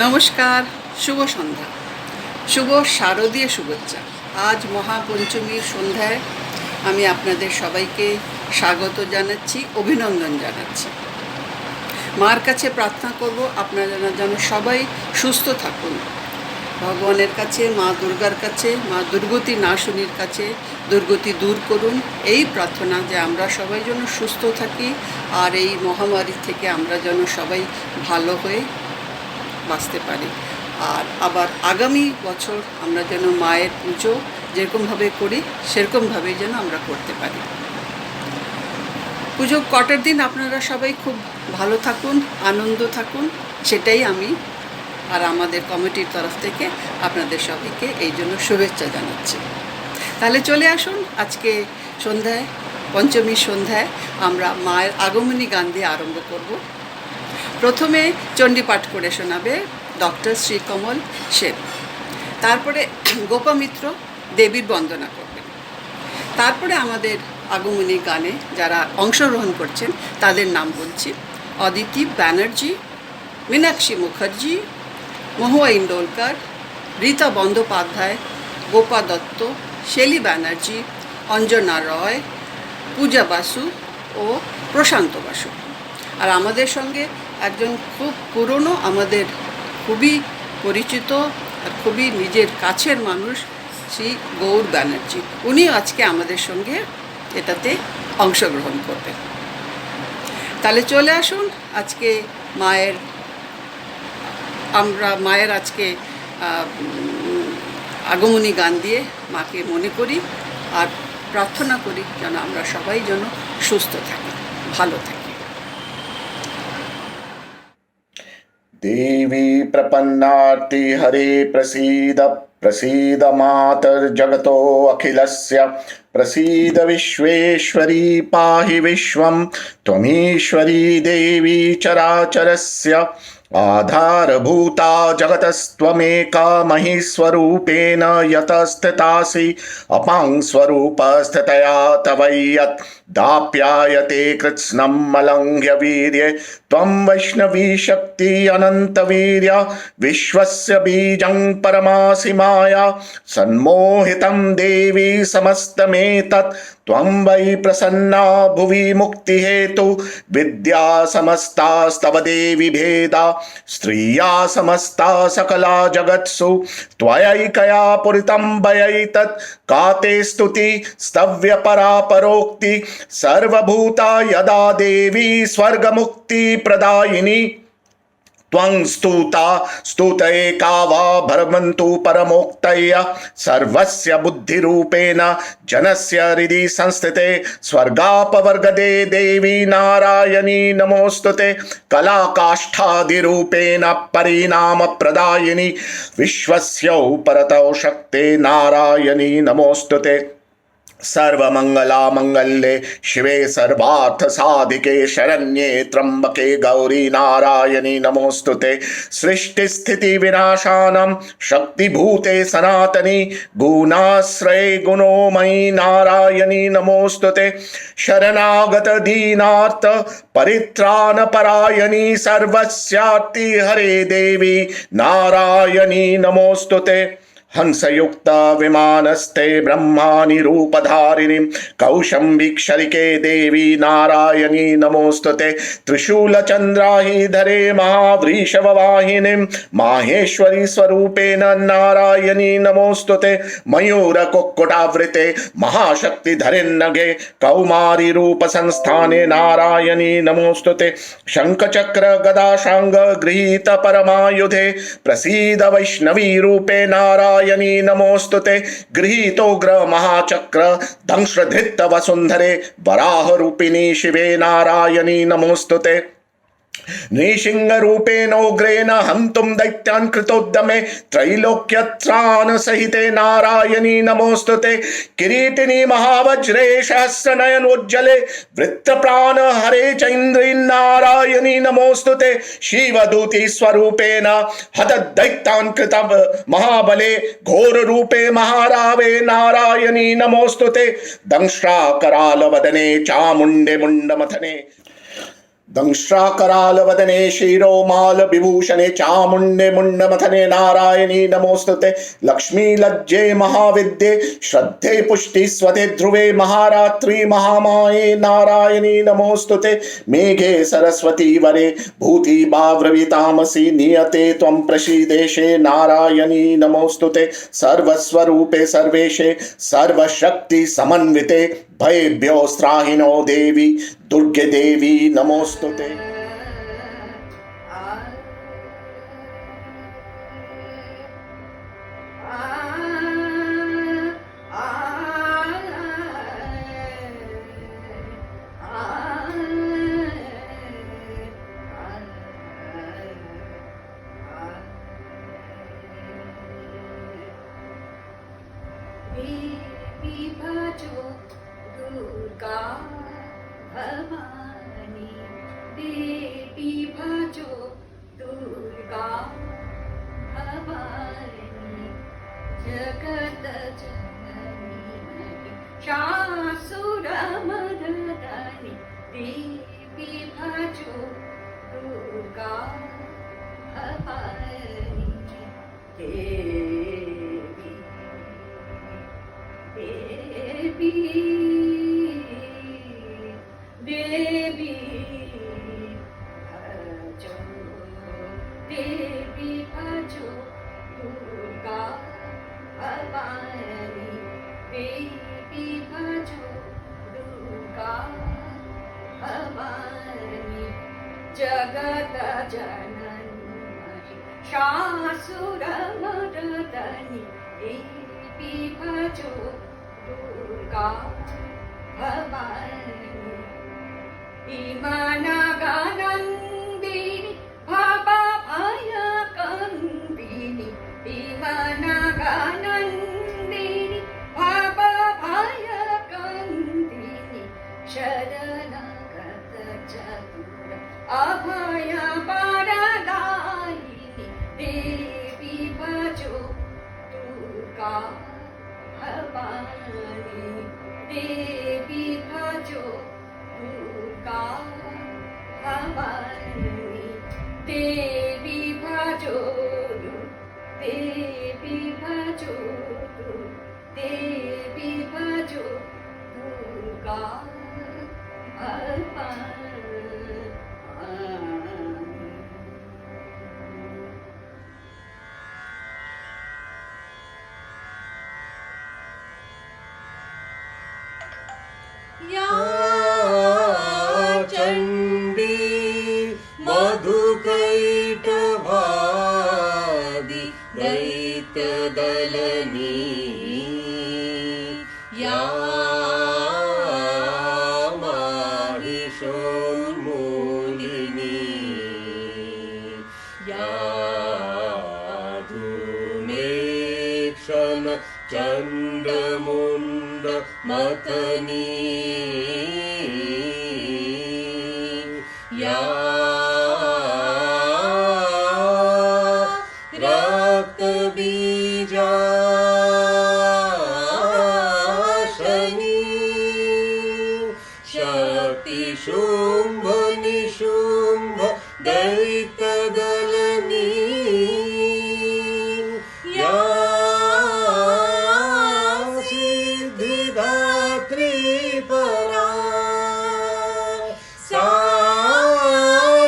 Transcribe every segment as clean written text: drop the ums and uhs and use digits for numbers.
নমস্কার, শুভ সন্ধ্যা, শুভ শারদীয় শুভেচ্ছা। আজ মহাপঞ্চমীর সন্ধ্যায় আমি আপনাদের সবাইকে স্বাগত জানাচ্ছি, অভিনন্দন জানাচ্ছি। মার কাছে প্রার্থনা করব আপনারা যেন সবাই সুস্থ থাকুন। ভগবানের কাছে, মা দুর্গার কাছে, মা দুর্গতি নাশিনীর কাছে দুর্গতি দূর করুন। এই প্রার্থনা যে আমরা সবাই যেন সুস্থ থাকি আর এই মহামারী থেকে আমরা যেন সবাই ভালো হয়ে বাঁচতে পারি। আর আবার আগামী বছর আমরা যেন মায়ের পুজো যেরকমভাবে করি সেরকমভাবেই যেন আমরা করতে পারি। পুজো কটার দিন আপনারা সবাই খুব ভালো থাকুন, আনন্দ থাকুন, সেটাই আমি আর আমাদের কমিটির তরফ থেকে আপনাদের সবাইকে এই জন্য শুভেচ্ছা জানাচ্ছি। তাহলে চলে আসুন, আজকে সন্ধ্যায়, পঞ্চমীর সন্ধ্যায় আমরা মায়ের আগমনী গান দিয়ে আরম্ভ করব। প্রথমে চণ্ডী পাঠ করে শোনাবে ডক্টর শ্রীকমল সেন, তারপরে গোপামিত্র দেবীর বন্দনা করবেন, তারপরে আমাদের আগমনী গানে যারা অংশগ্রহণ করছেন তাদের নাম বলছি: অদিতি ব্যানার্জি, মীনাক্ষী মুখার্জি, মহুয়া ইন্ডোলকার, রীতা বন্দ্যোপাধ্যায়, গোপা দত্ত, শেলি ব্যানার্জি, অঞ্জনা রয়, পূজা বাসু ও প্রশান্ত বাসু। আর আমাদের সঙ্গে একজন খুব পুরনো, আমাদের খুবই পরিচিত আর খুবই নিজের কাছের মানুষ, শ্রী গৌর ব্যানার্জি, উনি আজকে আমাদের সঙ্গে এটাতে অংশগ্রহণ করবেন। তাহলে চলে আসুন, আজকে মায়ের আজকে আগমনী গান দিয়ে মাকে মনে করি আর প্রার্থনা করি যেন আমরা সবাই যেন সুস্থ থাকি, ভালো থাকি। देवी प्रपन्नार्ति हरे प्रसीद प्रसीद मातर्जगतो अखिलस्य प्रसीद विश्वेश्वरी पाहि विश्वं त्वमीश्वरी देवी चराचरस्य आधारभूता जगतस्त्वमेका महीस्वरूपेण यतस्थितासि अपां स्वरूपस्थितया तवयत् दाप्यायते कृत्स्नं मलङ्घ्य वीर्ये त्वं वैष्णवी शक्ति अनन्तवीर्य विश्वस्य बीजं परमासि माया सन्मोहितं देवी समस्तमेतत् त्वं वै प्रसन्ना भुवि मुक्तिहेतु विद्या समस्तास्तव देवी भेदा स्त्रिया समस्ता सकला जगत्सु त्वयैकया पुरितं वयैतत् का ते स्तुति स्तव्य परापरोक्ति सर्वभूता यदा देवी स्वर्गमुक्ति प्रदायिनी त्वं स्तुता स्तुत एका वा भर्मन्तु परमोक्तय सर्वस्य बुद्धिरूपेण जनस्य हृदि संस्थिते स्वर्गापवर्गदे देवी नारायणी नमोस्तुते कलाकाष्ठादिरूपेण परिणामप्रदायिनी विश्वस्य परतौ शक्ते नारायणी नमोस्तुते सर्वमंगला मंगल्ये शिवे सर्वार्थ साधिके शरण्ये त्र्यंबके गौरी नारायणी नमोस्तुते सृष्टि स्थिति विनाशानं शक्तिभूते सनातनी गुणाश्रये गुणोमयी नारायणी नमोस्तुते शरणागत दीनार्थ परित्राण परायणी सर्वस्यार्ति हरे देवी नारायणी नमोस्तुते हंसयुक्त विमानस्ते ब्रह्मानि रूपधारिणीं कौशंबिक्षरिके देवी नारायणी नमोस्तुते त्रिशूलचन्द्राहिधरे महावृषभवाहिनीं माहेश्वरी स्वरूपेण नारायणी नमोस्तुते मयूरकुक्कुटावृते महाशक्तिधरेन्नगे कौमारी रूपसंस्थाने नारायणी नमोस्तुते शंखचक्र गदाशांग गृहीत परमायुधे प्रसीद वैष्णवी रूपे नारायणी नमोस्तुते गृहीतोग्र महाचक्र दंश्रधृत वसुंधरे वराह रूपिणी शिवे नारायणी नमोस्तुते नृसिंहरूपेणोग्रेण हन्तुं दैत्यान् कृतोद्यमे त्रैलोक्यत्राण सहिते नारायणी नमोस्तुते किरीटिनी महावज्रे सहस्रनयनोज्जले वृत्रप्राण हरे चैन्द्री नारायणी नमोस्तुते शिवदूती स्वरूपेण हतदैत्यान् कृत महाबले घोर रूपे महारावे नारायणी नमोस्तुते दंष्ट्राकरालवदने चामुण्डे मुण्डमथने दंष्ट्राकरालवदने शिरोमाल विभूषणे चामुण्डे मुण्डमथने नारायणी नमोस्तुते लक्ष्मी लज्जे महाविद्ये श्रद्धे पुष्टि स्वते ध्रुवे महारात्रि महामाये नारायणी नमोस्तुते मेघे सरस्वती वरे भूति बाव्रवीतामसि नियते त्वं प्रसीदेशे नारायणी नमोस्तुते सर्वस्वरूपे सर्वेशे सर्वशक्ति समन्विते भयेभ्योस्त्राहिनो देवी दुर्गे देवी नमोस्तुते। देवी भजो दुर्गा भवानी, देवी भजो दुर्गा भवानी, जगत जननी शासुरमर्दनी, देवी भजो दुर्गा भवानी, देवी देवी भजो, देवी भजो दुर्गा भवानी, देवी भजो दुर्गा भवानी, जगत जननी शासुरमर्दनी, देवी भजो दुर्गा भवानी, विमानगनन्दिनी भवभयकन्दिनी, विमानगनन्दिनी भवभयकन्दिनी, शरणगत चतुर अभयवरदायिनी, देवी भजो दुर्गा भवानी, देवी भजो दुर्गा भवानी, देवी भजो, देवी भजो, देवी भजो दुर्गा या चण्डी मधुकैटभादि दैत्यदलनी, या माहिषोन्मूलिनी, या धूमेक्षण चण्डमुण्ड मतनी, या रक्तबीजाशनी, शक्ति शुम्भ निशुम्भ दैत्यदलनी, या सिद्धिदात्री परा, सा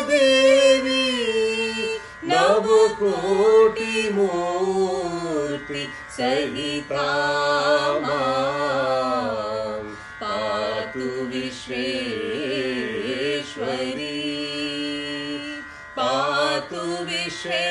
देवी नवकोटिमूर्ति सहिता मां पातु विश्वेश्वरी, पातु विश्वेश्वरी।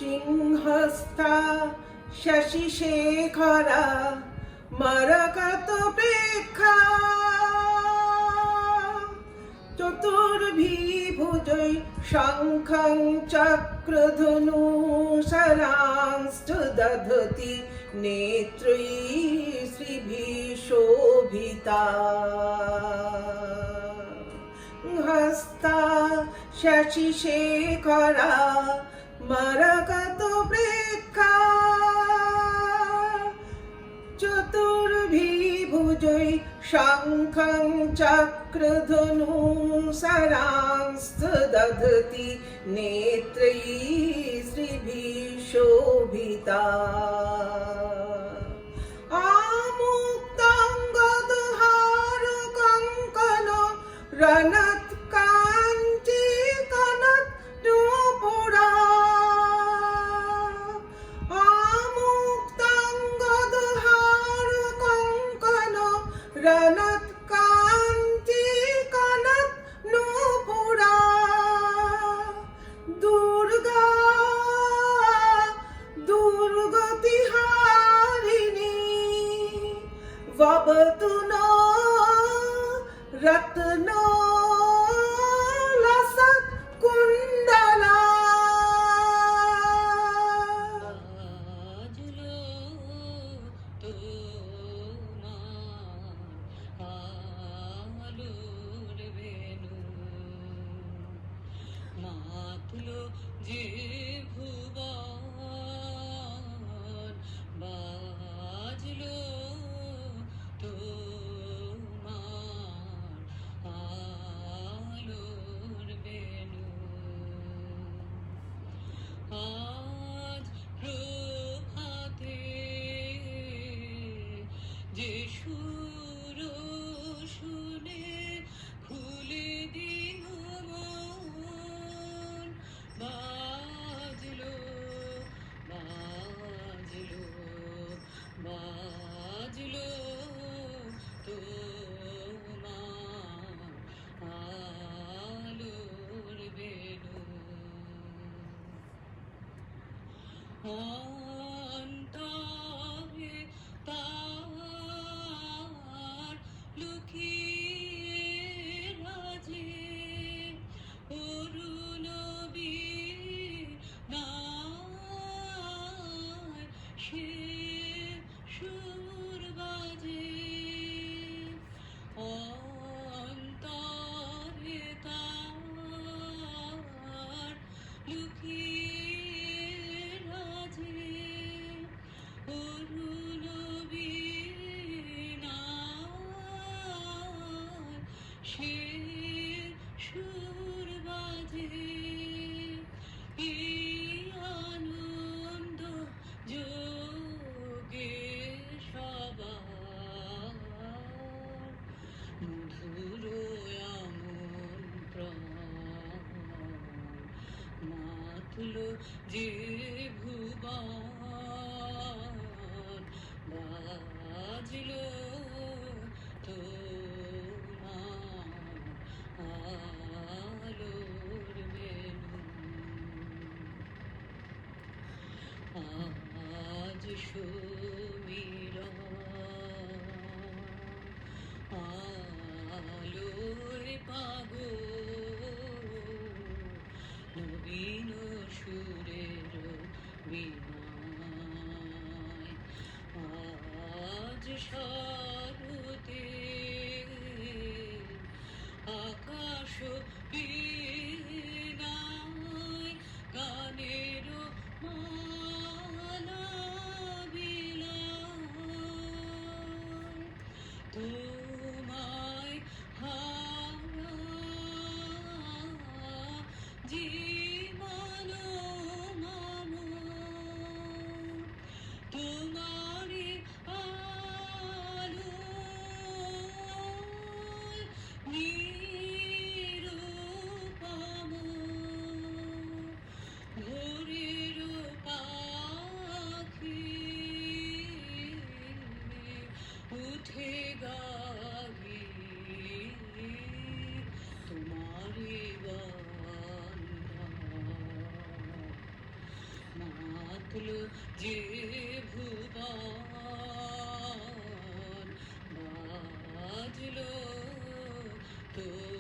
सिंहस्था शशिशेखरा मरकतप्रेक्षा, चतुर्भिभुजै शङ्खं चक्रधनुशरांश्च दधति, नेत्रैः श्रीभिः शोभिता, हस्ता शशिशेखरा मरकतो प्रेक्षा चतुर्भिभुजै शङ्खं चक्रधनुं सरांस्तदधति नेत्रैः श्रीभिः शोभिता आमुक्ताङ्गदहार कङ्कण रणत्काञ्ची कनत्नूपुरा आमुक्ताङ्गदहार कङ्कण रणत्काञ्ची कनत्नूपुरा दुर्गा दुर्गतिहारिणी वबतु नो रत्नो लसत् कुण्डला আজলো তোমার আলোর বেনু মাতলো যে ভুবন বাজলো তোমার আলোর বেনু আজ প্রভাতে যে সুর শুনে খুলে দিল মন বাজলো বাজলো বাজলো তোমার আলোর বেনু অন্তরে তার লুকিয়ে রাজে অরুণ বীণায় সে সুর বাজে অন্তরে তার লুকিয়ে রাজে অরুণ বীণায় সে সুর বাজে এই আনন্দ যোগে সবার মধুর আমন্ত্রণ মাতলো যে ভুবন বাজলো তোমার আলোর বেনু আজ সমীরণ আলোয় পাগো নবীন সুরের বীণায় আজ শরতে আকাশ বীণায় গানের মালা বিলায় তোমায় হারা জীবন মম তোমারি আলো নিরূপম ভোরের পাখি উঠে গাহি তোমারি গন্ধ মাতলো যে ভুবন বাজলো তোমার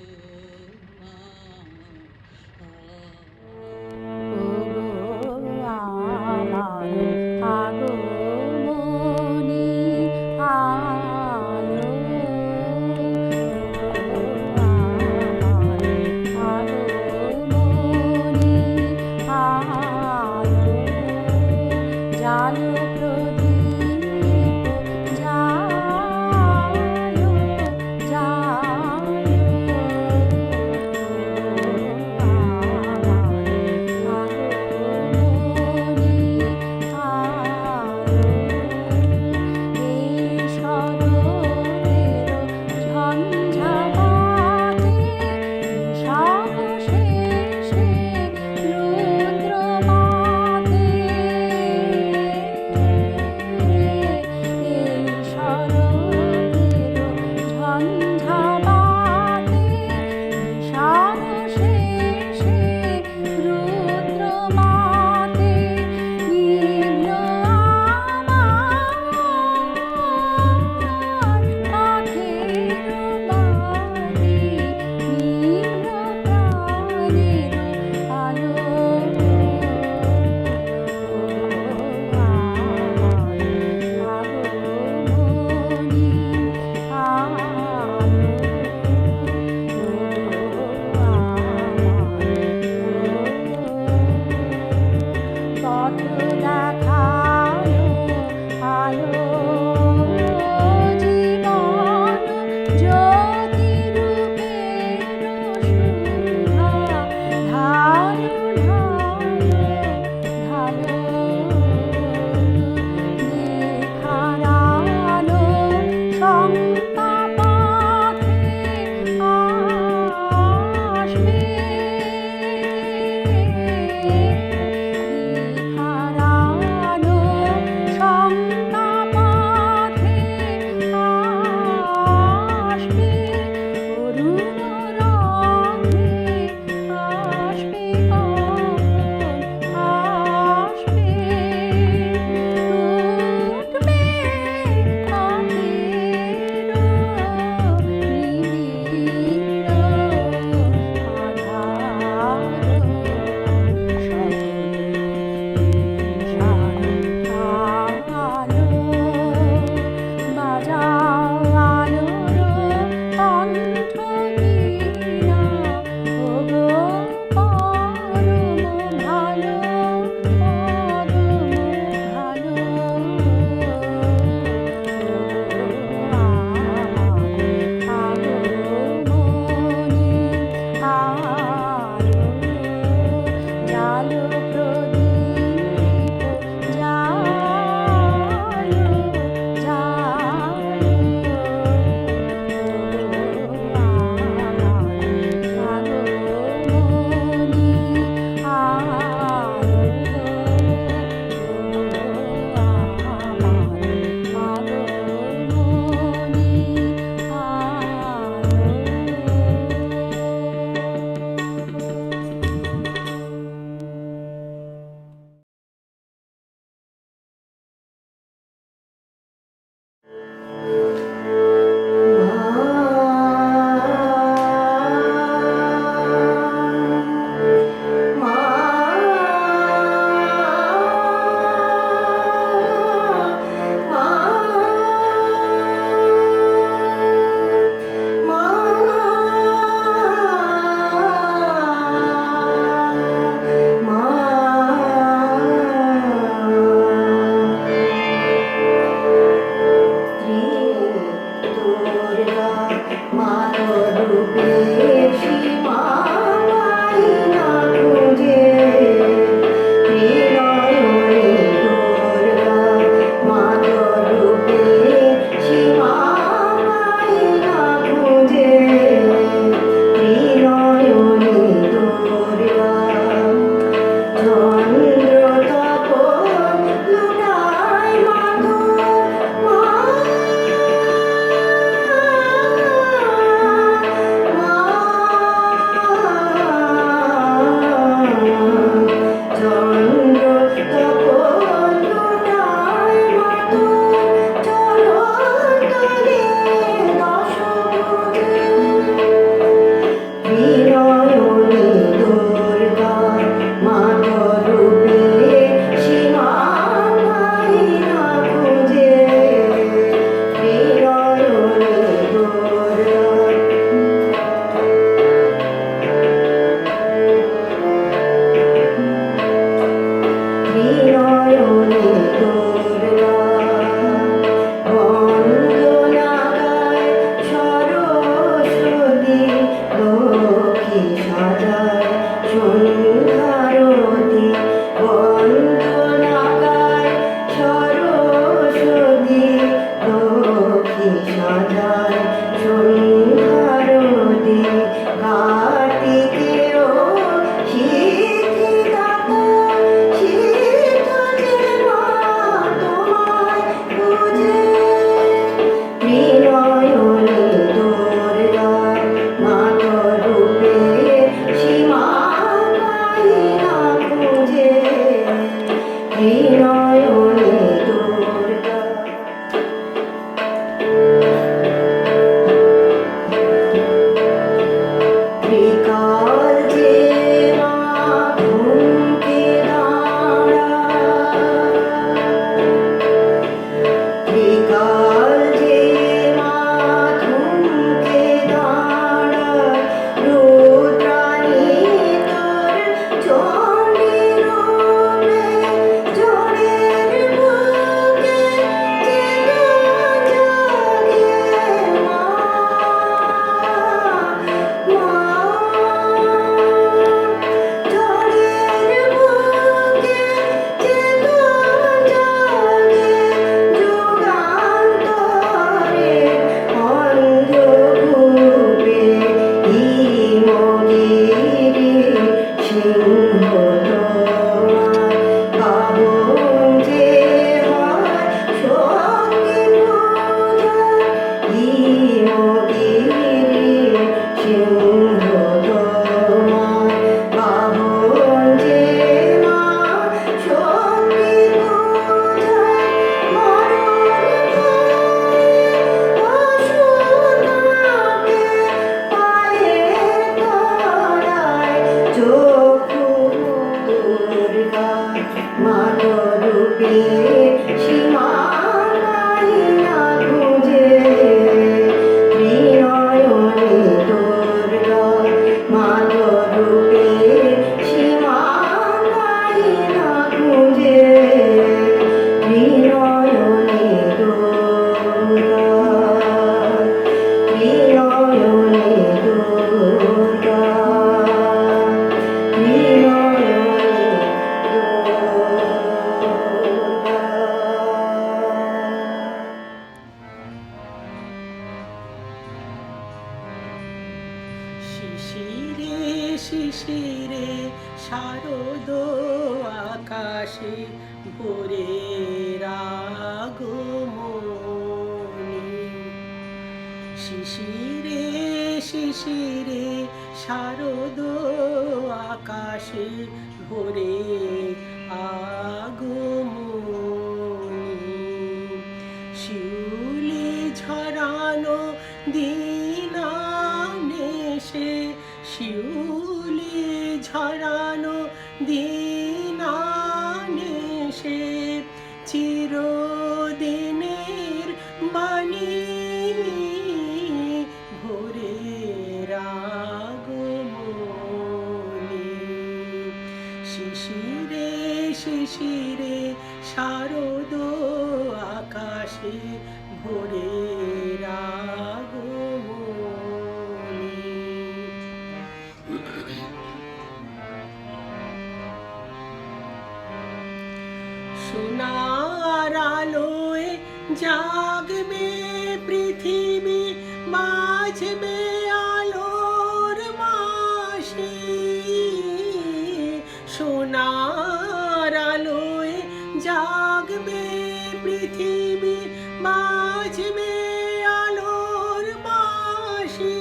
আকাশে ভোরের আগমনী। শিশিরে শিশিরে শারদ আকাশে ভোরের আগমনী। শিউলি ঝরানো দিনানেশে, শিউলি ঝরানো দিনানেশে, চিরদিনের বাণী ভোরের আগমনী। শিশিরে শিশিরে শারদ আকাশে ভোরের আগমনী। সোনার আলোয় জাগবে পৃথিবী, বাজবে আলোর বাঁশি। সোনার আলোয় জাগবে পৃথিবী, বাজবে আলোর বাঁশি।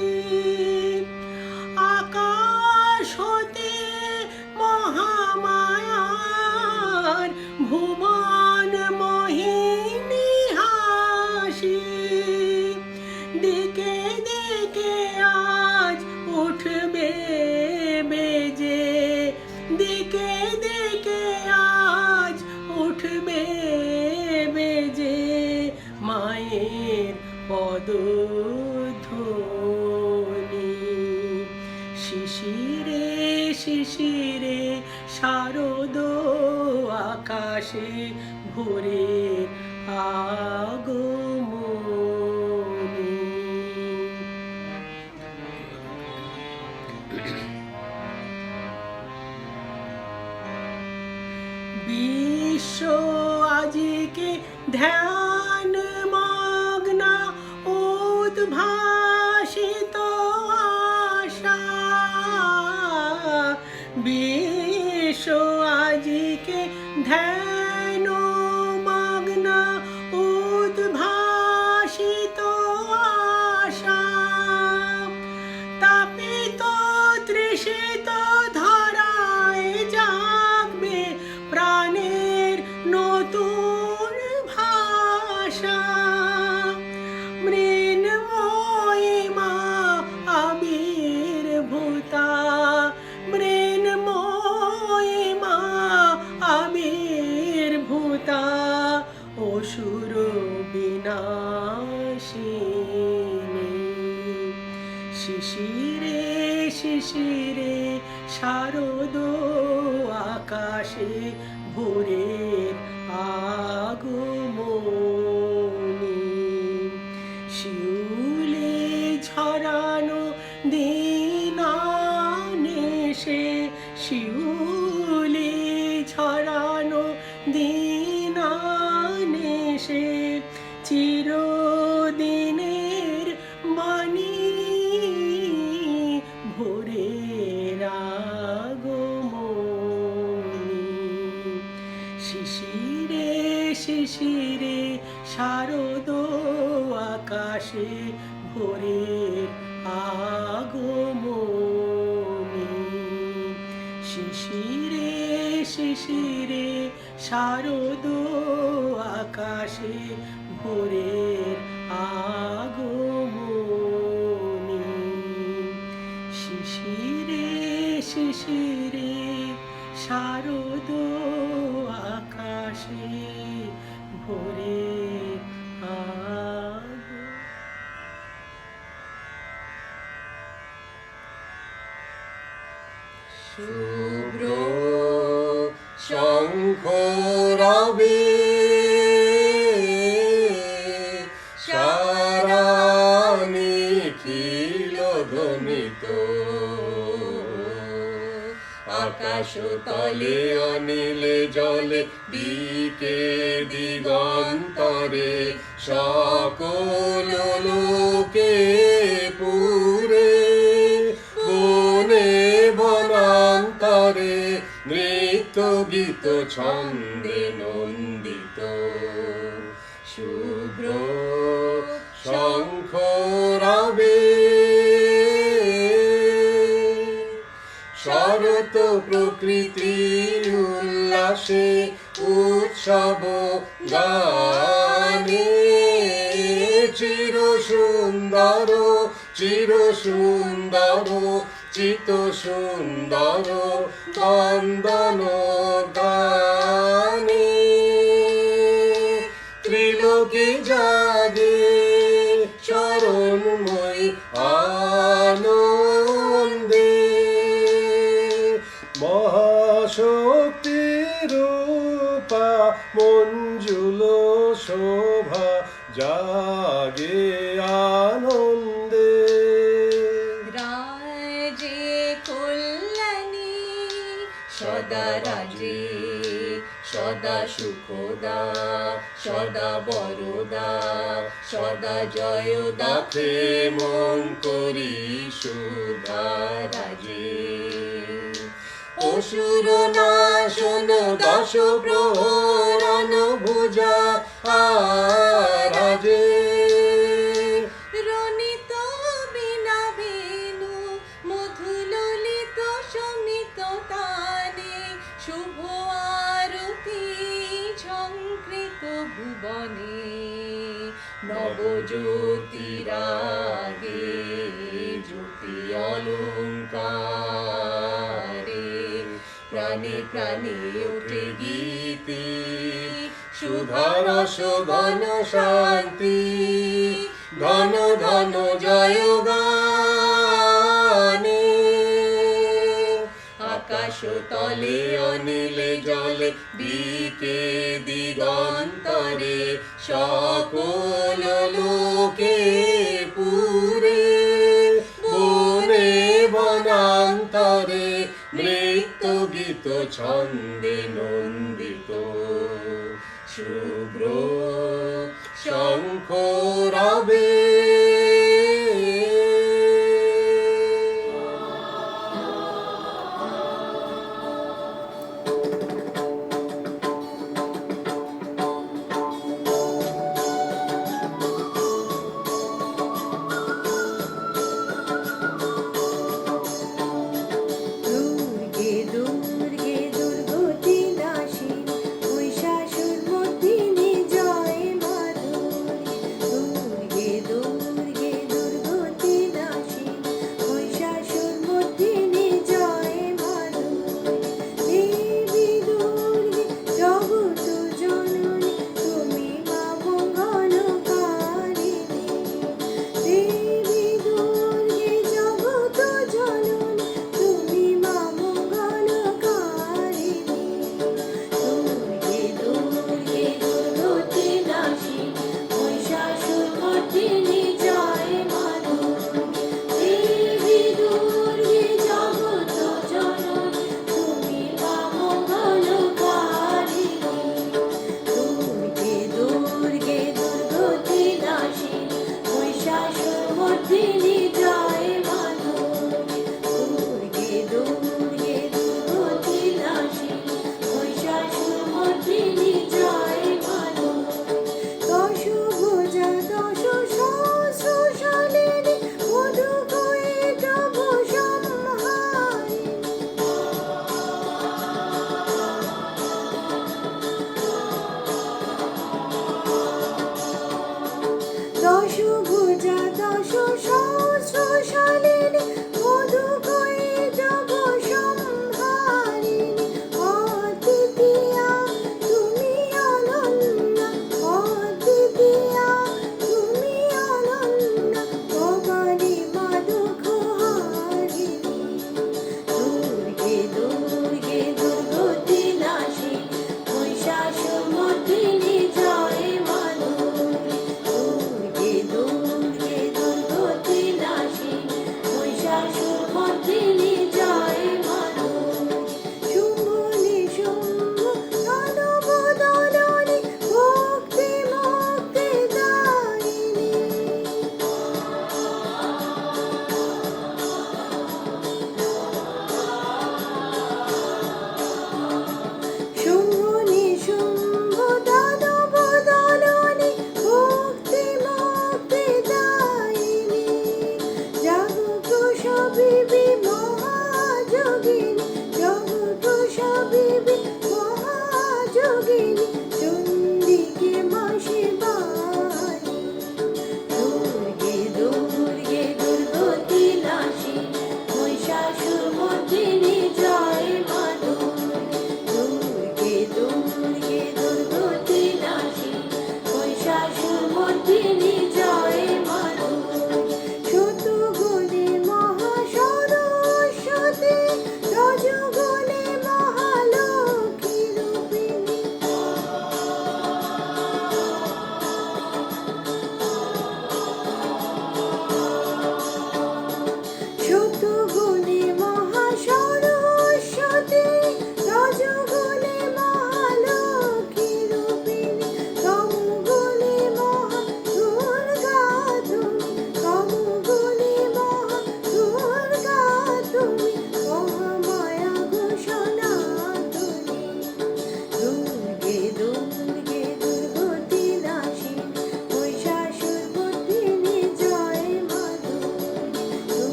আকাশ হতে মহামায়ার ভুবন মোহিনী হাসি। দিকে দিকে আজ উঠবে বেজে, দিকে দিকে আজ উঠবে বেজে মায়ের পদধ্বনি। শিশিরে শিশিরে শারদ আকাশে ভোরের আগমনী। বিশ্ব আজিকে ধ্যান মগ্না, উদ্ভাসিত আশা। বিশ্ব আজিকে ধ্যান মগ্না, উদ্ভাসিত আশা। তাপিত তৃষিত ধরায় জাগবে প্রাণের নতুন ভাষা। মৃন্ময়ী মা আবির্ভূতা, মৃন্ময়ী মা আবির্ভূতা, অসুর বিনাশিনী। শিশিরে শিশিরে শারদ আকাশে ভোরের আগমনী। শিউলি ঝরানো দিনানেশে, শিউলি ঝরানো দিনানেশে, চিরদিনের বাণী ভোরের আগমনী। শিশিরে শিশিরে শারদ আকাশে ভোরের আগমনী। শিশিরে শিশিরে শারদ আকাশে ভোরের আগমনী। শিশিরে শিশিরে শারদ আকাশে ভোরের আগমনী। শুভ্র শঙ্খ রবি সারা নিখিল ধ্বনিত। আকাশ তলে অনিলে জলে দিকে দিগন্তরে সকল লোকে পুরে। বনে বনান্তরে নৃত্য গীত গীত ছন্দে নন্দিত শুভ্র শঙ্খ রবে শরৎ প্রকৃতির উল্লাসে উৎসব গানে চির সুন্দর চিত সুন্দর বন্দন গানে ত্রিলোকে জাগে চরণময় আনন্দে মহাশক্তি রূপা মঞ্জুল শোভা জাগে আনন্দে রাজে কল্যাণী সদা রাজে সদা সুখদা সদা বরদা সদা জয়দা দাখে মন করি সুধা রাজে অসুর নাশন দশ প্রহরণ ভুজা রাজে রণিত বিনা বেণু মধুললিত সমিত তানে শুভ আরতি ঝঙ্কৃত ভুবনে নবজ্যোতিরাগে জ্যোতি অলঙ্কারে প্রাণে প্রাণে ওঠে গীতি সুধারস ঘন শান্তি ধন ধন জয় গানে আকাশ তলে অনিলে জলে দিকে দিগন্তরে সকল লোকে পুরে বনে বনান্তরে নৃত্য গীত ছন্দে নন্দিত শুভ্র শঙ্খ রবে দুর্গে দুর্গে দুর্গতি নাশিনী মহিষাসুর মর্দিনী জয় মা দুর্গে দুর্গে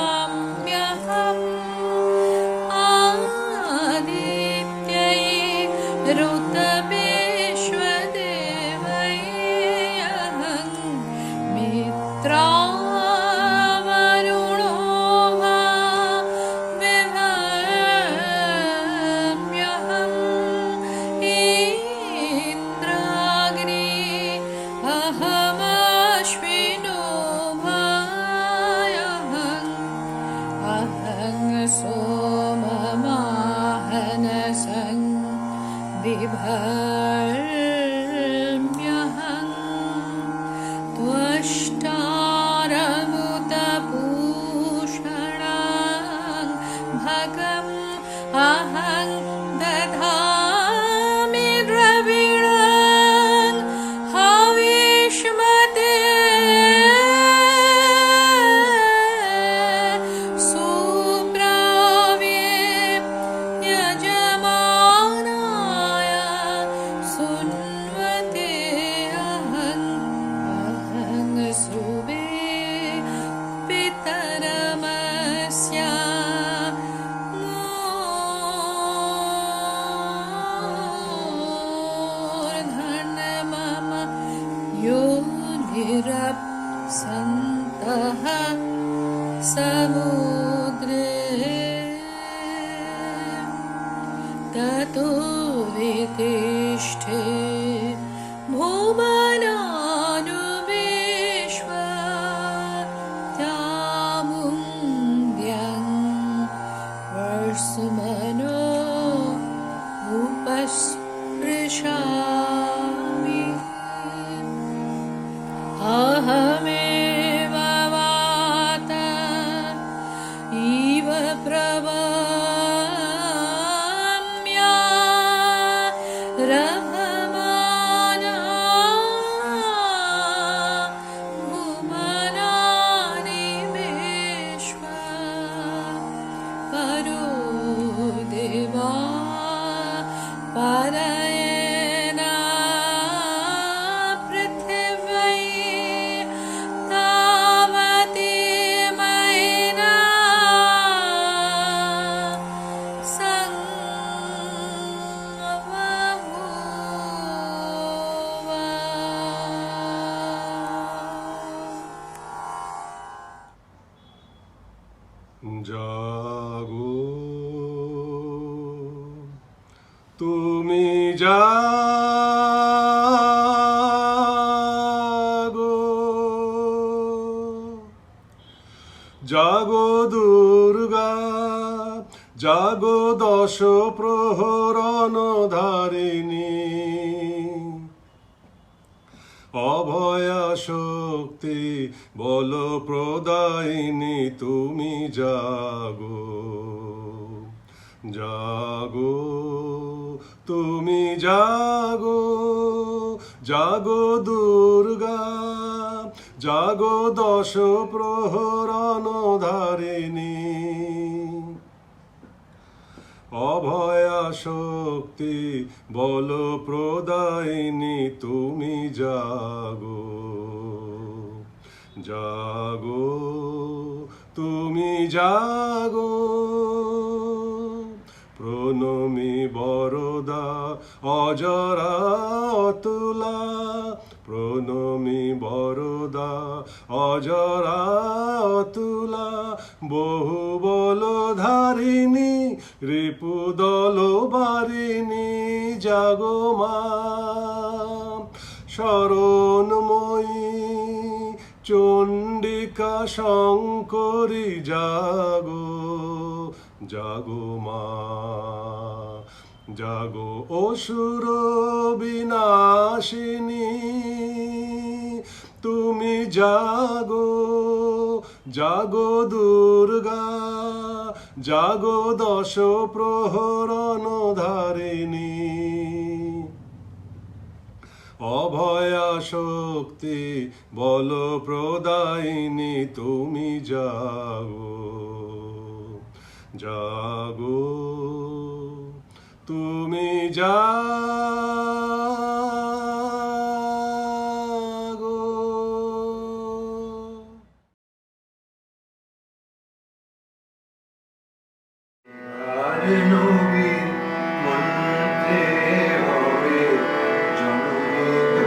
वासुभिश्चराम्यहम् आदित्यै ऋतविश्वदेवैऽहं मित्रावरुणो वा विभम्यहम् इन्द्राग्नि अहमश्विनो भायहम् अहं सोममाहनसं बिभर्म्यहम् त्वष्टारमुतपूषणां भगम् अहं दधामि द्रविणं हविष्मते सुब्राव्ये यजमानाय सुन्वते अहं सुबे पितरमस्य मूर्धन्यमम योनिरप्सन्तः समुद्रे ततो वितिष्ठे भुवनानुविश्व त्यामुङ्ग्यं वर्षमनो उपस्पृशामि अहमेव वाता इव प्रवम्या रभमाना भुवनानि विश्व परो देवा परयेना पृथिवी तावती मयिना জাগো তুমি জাগো জাগো দুর্গা জাগো দশ প্রহরণ ধারিণী অভয়া শক্তি বল প্রদায়িনী তুমি জাগো জাগো তুমি জাগো জাগো দুর্গা জাগো দশ প্রহরণ ধারিণী অভয়া শক্তি বল প্রদায়িনী তুমি জাগো জাগো তুমি জাগো প্রণমী বরদা অজরা অতুলা প্রণমী বরদা অজরা অতুলা বহু বল ধারিণী রিপুদল বারিণী জাগো মা শরণময়ী চণ্ডিকা শঙ্করী জাগো জাগো মা জাগো অসুর বিনাশিনী তুমি জাগো জাগো দুর্গা জাগো দশ প্রহরণ ধারিণী অভয়া শক্তি বল প্রদায়িনী তুমি জাগো জাগো তুমি জাগো নবীর মন্ত্রে হবে জনহিত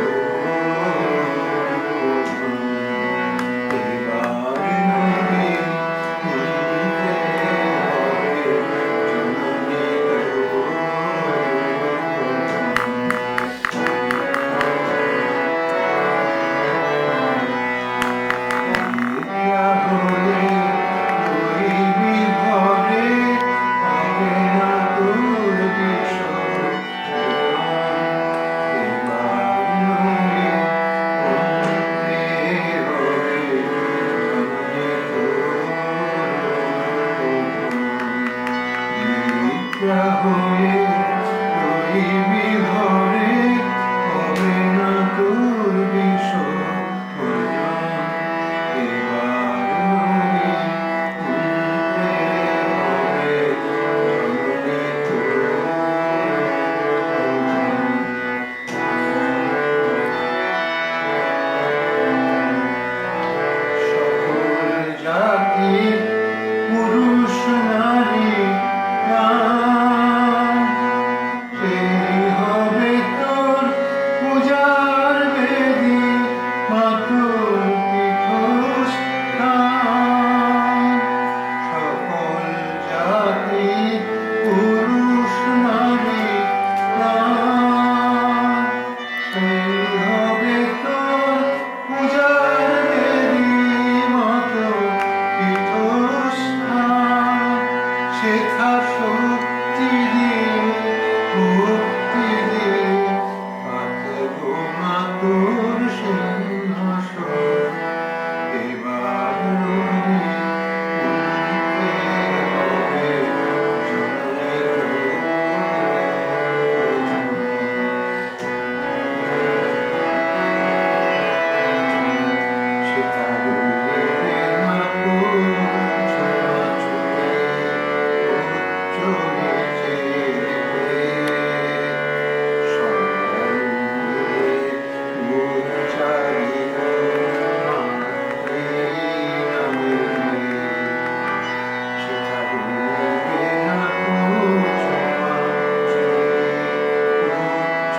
বোধন। এবার নবীর মন্ত্রে হবে জনহিত বোধন। বিদ্যা হলে রইবি ঘরে, হবে না তোর বিষয়। এবার নবীর মন্ত্রে হবে জনহিত বোধন। বিদ্যা হলে রইবি ঘরে, হবে না তোর বিষয়। এবার নবীর মন্ত্রে হবে জনহিত সকল জাতির পুরুষ নারী প্রাণ, সেই হবে তোর পূজার বেদী, মাতর পীঠস্থান। সকল জাতির পুরুষ নারী প্রাণ, সেই হবে তোর পূজার বেদী, মাতর পীঠস্থান। শেখা শক্তি দিয়ে ভক্তি দিয়ে পাতব মাতর সিংহাসন। এবার নবীর মন্ত্রে হবে জনহিত শেখা রইবে মাতর ছোঁয়াছুঁয়ি, উচ্চ নিচে সবাই মিলে উচ্চারিত মাতৃ নামে। শেখা রইবে মাতর ছোঁয়াছুঁয়ি, উচ্চ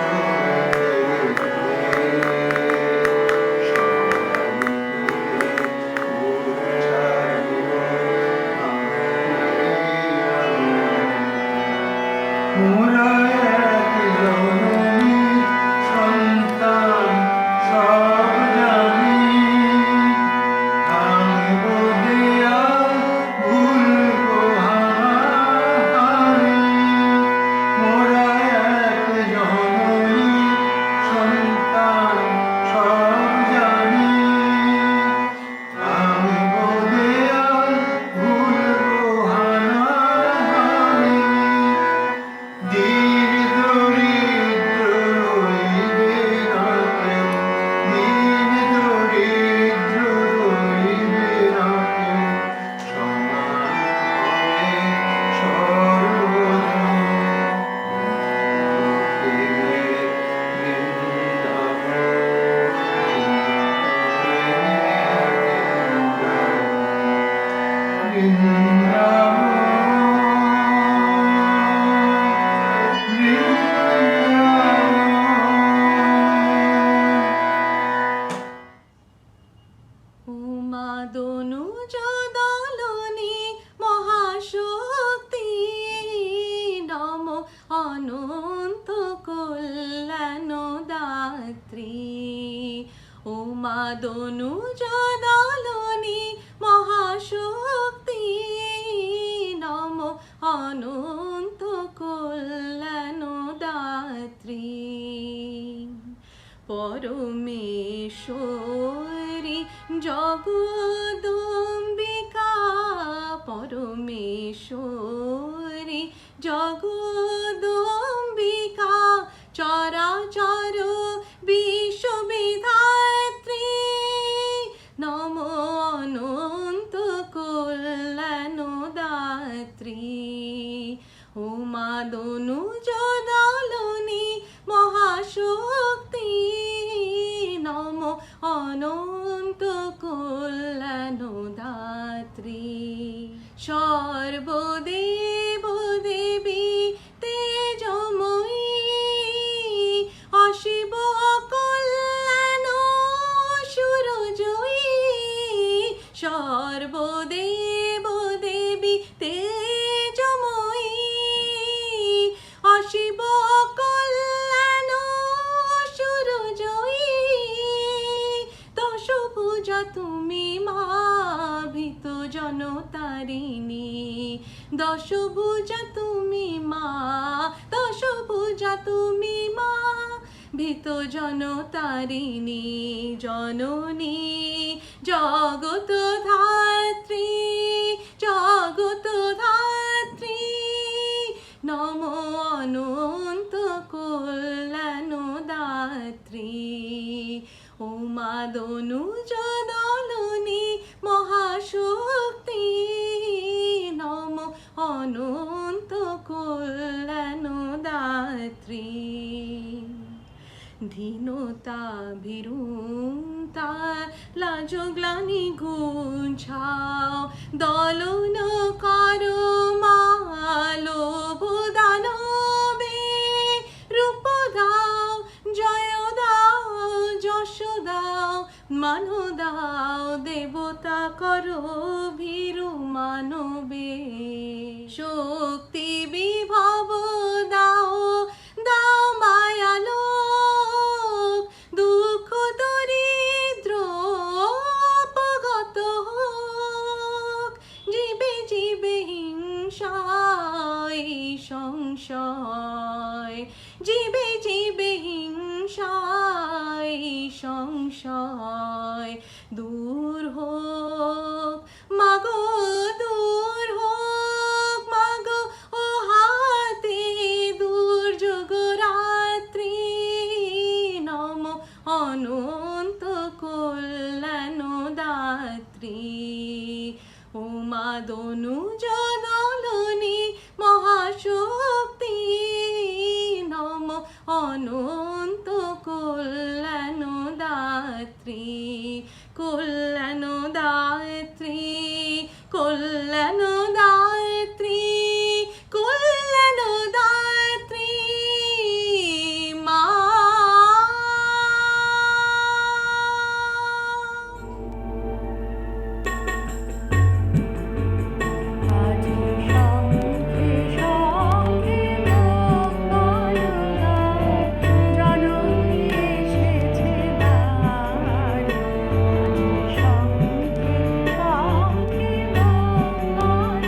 মোরা এক জননী সন্তান সব জানি, ভাঙব দেয়াল ভুলব হানাহানি। মোরা এক জননী সন্তান সব জানি, ভাঙব দেয়াল ভুলব হানাহানি। দীন দরিদ্র রইবে না কেউ, দীন দরিদ্র রইবে না কেউ, সমান হবে সর্বজন। প্রেমের উমা দনুজ দলনি মহাশক্তি, নম অনন্ত কল্যাণ দাত্রী। উমা দনুজ দলনি মহাশক্তি, নম অনন্ত কল্যাণ দাত্রী। পরমেশ্বরী জগদম্বিকা, পরমেশ্বরী জগদম্বিকা, চরাচর বিশ্ববিধাত্রী, নম অনন্ত কল্যাণ দাত্রী। উমা দনুজ দলনি মহাশক্তি, নম অনন্ত কল্যাণ দাত্রী। সর্বদেব দেব পূজা তুমি মা ভীত জনতারিণী দশভুজা তুমি মা দশভুজা তুমি মা ভীত জনতারিণী জননী জগত ধাত্রী জগত ধাত্রী নম অনন্ত কল্যাণ দাত্রী ও মা দনুজ দলনী মহাশক্তি নম অনন্ত কল্যাণ দাত্রী ধীনতা ভীরুতা লাজ গ্লানি গুঞ্ছাও দলন করো মা লোভ দানবে রূপ দাও জয় দাও যশ দাও মান দাও দেবতা করো ভীরু মানবে শক্তি বিভব দাও দাও মায়ালো দুঃখ দরিদ্র অপগত হোক জীবে জীবে হিংসায় সংশয় জীবে জীবে হিংসায় সংশয় দূর হোক মাগো দূর হোক মাগো ও হাতে দুর্যোগ রাত্রি নম অনন্ত কল্যাণ দাত্রী ও মা দনুজ দলনী মহাশক্তি নম অনন্ত কল্যাণ দাত্রী কল্যাণ দাত্রী কল্যাণ দাত্রী কল্যাণ দাত্রী মা শঙ্খে শঙ্খে মঙ্গল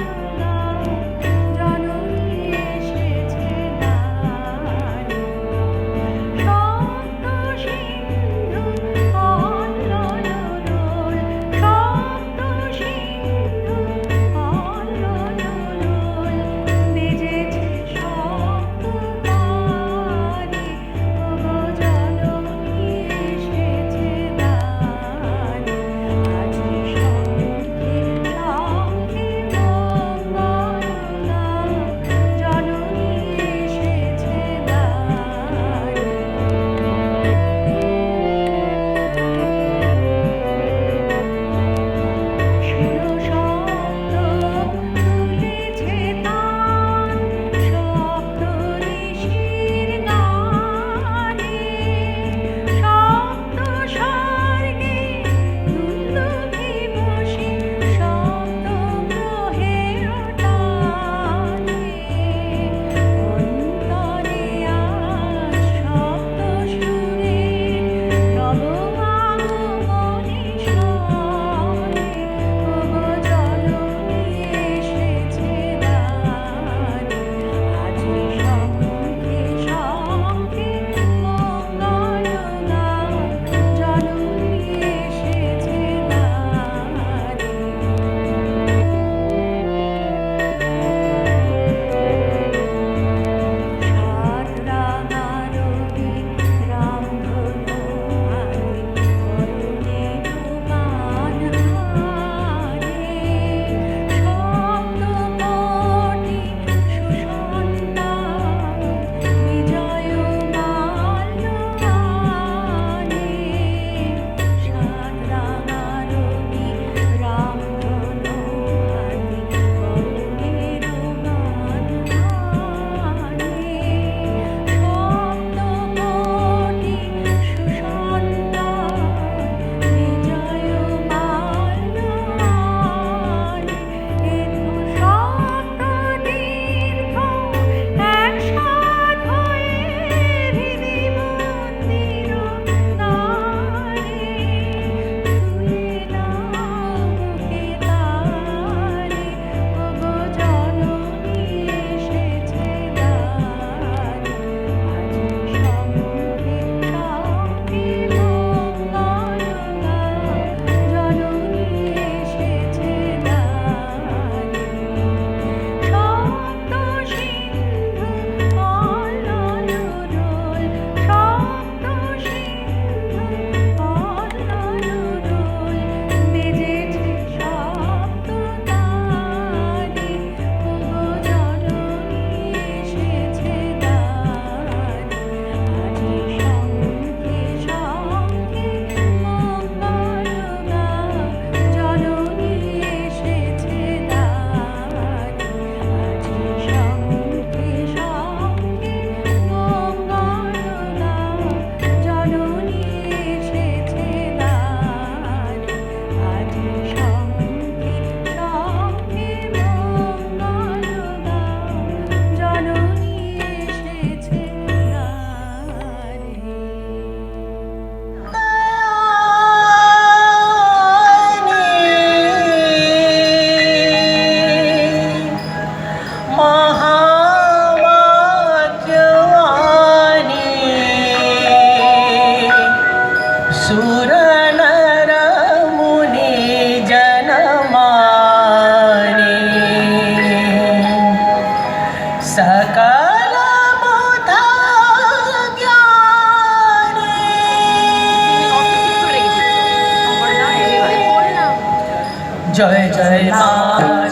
জয় জয় মা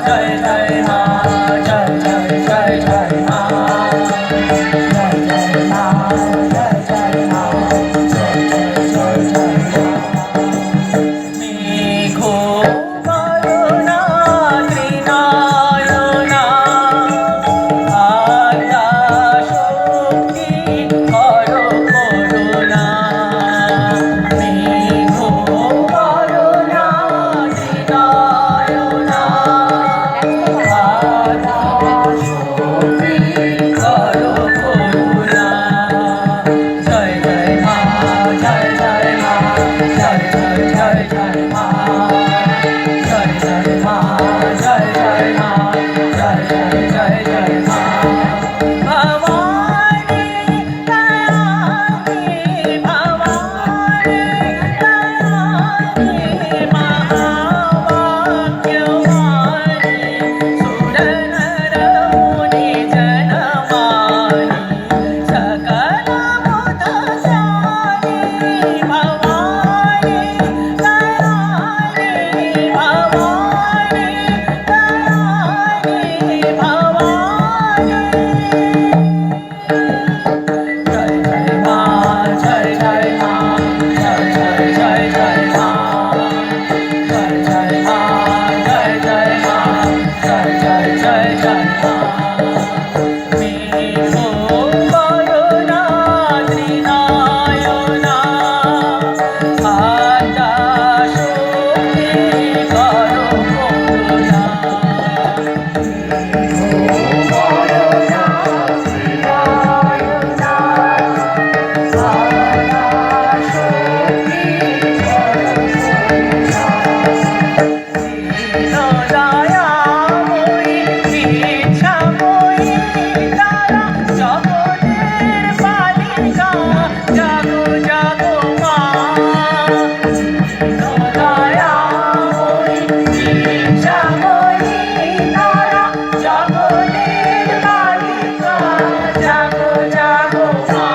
জয় জয় মা জয় জয় জয় জয় মা জয় জয় মা জয় জয় মা জয় জয় জয় জয় মা মেঘো করুণা ত্রিনয়না আদ্যা শক্তি করো করুণা মেঘো করুণা ত্রিনয়না আদ্যা শক্তি করো করুণা জয় জয় মা জয় জয় মা জয় জয় জয় জয় মা জয় জয় মা জয় জয় মা জয় জয় জয় জয় মা ভবানী দয়াময়ী ভবানী দয়াময়ী মহাভাগ্যবানী সুর নর মুনি জনমানী সকল বুধ জানি ভবানী দয়াময়ী ভবানী দয়াময়ী ভবানী জয় জয় মা জয় জয় মা জয় জয় জয় জয় মা জয় জয় মা জয় জয় মা জয় জয় জয় জয় মা মেঘো করুণা ত্রিনয়না আদ্যা শক্তি করো করুণা দয়াময়ী ইচ্ছাময়ী তারা জগতের পালিকা জাগো জাগো মা দয়াময়ী ইচ্ছাময়ী তারা জগতের পালিকা জাগো জাগো মা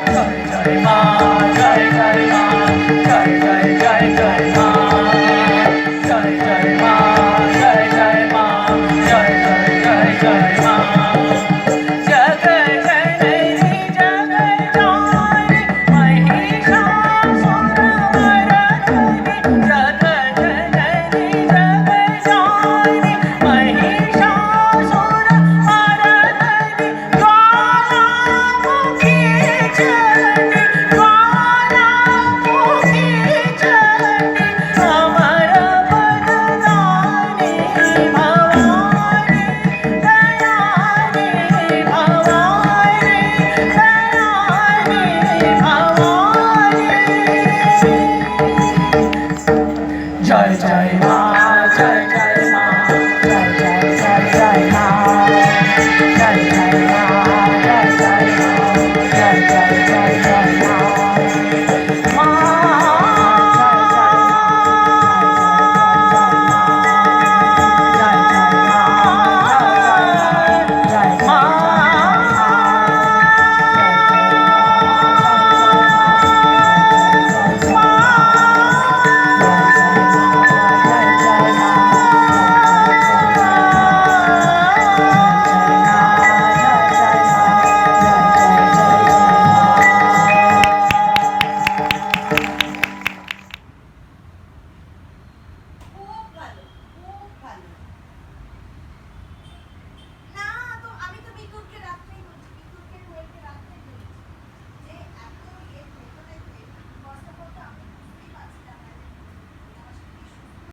জয় জয় মা জয় জয় মা জয় জয় জয় জয় মা জয় জয় মা জয় জয় মা জয় জয় জয় জয় মা জগৎ জননী জগৎ জননী মহিষাসুরমর্দিনী জগৎ জননী জগৎ জননী মহিষাসুরমর্দিনী জ্বালামুখী চণ্ডী জ্বালামুখী চণ্ডী অমর বদনানী ভবানী দয়ানী ভবানী দয়ানী ভবানী জয় জয় মা জয় জয়